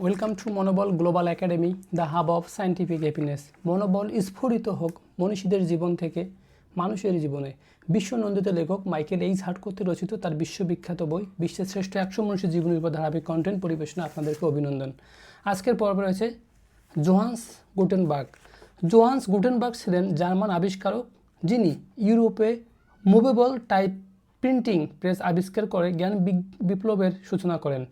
Welcome to মনোবল global academy, the hub of scientific happiness. মনোবল স্ফুরিত হোক মনীষীদের জীবন থেকে মানুষের জীবনে। বিশ্বনন্দিত লেখক মাইকেল এইচ হার্ট কর্তৃক রচিত তার বিশ্ববিখ্যাত বই বিশ্বের শ্রেষ্ঠ 100 মনীষীর জীবনের উপর ধারাবাহিক কন্টেন্ট পরিবেশনে আপনাদেরকে অভিনন্দন। আজকের পর্বে রয়েছে জোহান্স গুটেনবার্গ। জোহান্স গুটেনবার্গ ছিলেন জার্মান আবিষ্কারক, যিনি ইউরোপে মুভেবল টাইপ প্রিন্টিং প্রেস আবিষ্কার করে জ্ঞান বিপ্লবের সূচনা করেন।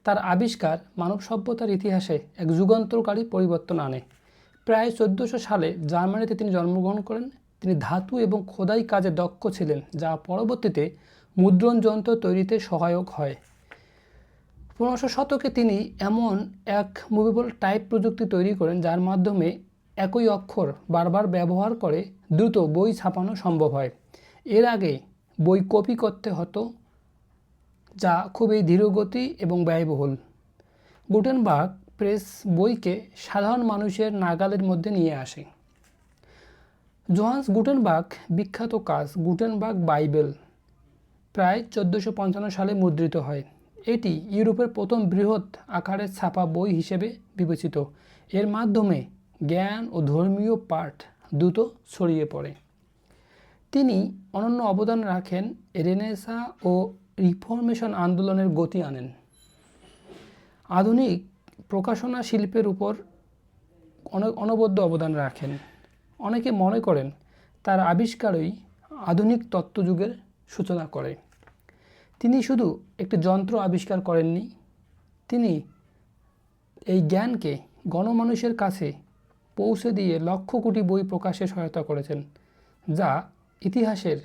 তার আবিষ্কার মানব সভ্যতার ইতিহাসে এক যুগান্তকারী পরিবর্তন আনে। প্রায় 1400 সালে জার্মানিতে তিনি জন্মগ্রহণ করেন। তিনি ধাতু এবং খোদাই কাজে দক্ষ ছিলেন, যা পরবর্তীতে মুদ্রণ যন্ত্র তৈরিতে সহায়ক হয়। 1500 শতকে তিনি এমন এক মুভেবল টাইপ প্রযুক্তি তৈরি করেন যার মাধ্যমে একই অক্ষর বারবার ব্যবহার করে দ্রুত বই ছাপানো সম্ভব হয়। এর আগে বই কপি করতে হতো, যা খুবই ধীরগতি এবং ব্যয়বহুল। গুটেনবার্গ প্রেস বইকে সাধারণ মানুষের নাগালের মধ্যে নিয়ে আসে। জোহান্স গুটেনবার্গ বিখ্যাত কাজ গুটেনবার্গ বাইবেল প্রায় 1455 সালে মুদ্রিত হয়। এটি ইউরোপের প্রথম বৃহৎ আকারের ছাপা বই হিসেবে বিবেচিত। এর মাধ্যমে জ্ঞান ও ধর্মীয় পাঠ দ্রুত ছড়িয়ে পড়ে। তিনি অনন্য অবদান রাখেন, রেনেসাঁ ও রিফরমেশন আন্দোলনের গতি আনেন। আধুনিক প্রকাশনা শিল্পের উপর অনবদ্য অবদান রাখেন। অনেকে মনে করেন তার আবিষ্কারই আধুনিক তত্ত্বযুগের সূচনা করে। তিনি শুধু একটি যন্ত্র আবিষ্কার করেননি, তিনি এই জ্ঞানকে গণমানুষের কাছে পৌঁছে দিয়ে লক্ষ কোটি বই প্রকাশে সহায়তা করেছেন, যা ইতিহাসের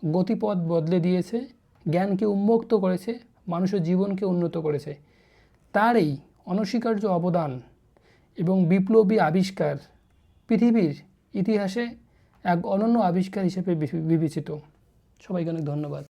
গতিপথ বদলে দিয়েছে, জ্ঞানকে উন্মুক্ত করেছে, মানুষের জীবনকে উন্নত করেছে। তার এই অনস্বীকার্য অবদান এবং বিপ্লবী আবিষ্কার পৃথিবীর ইতিহাসে এক অনন্য আবিষ্কার হিসেবে বিবেচিত। সবাইকে অনেক ধন্যবাদ।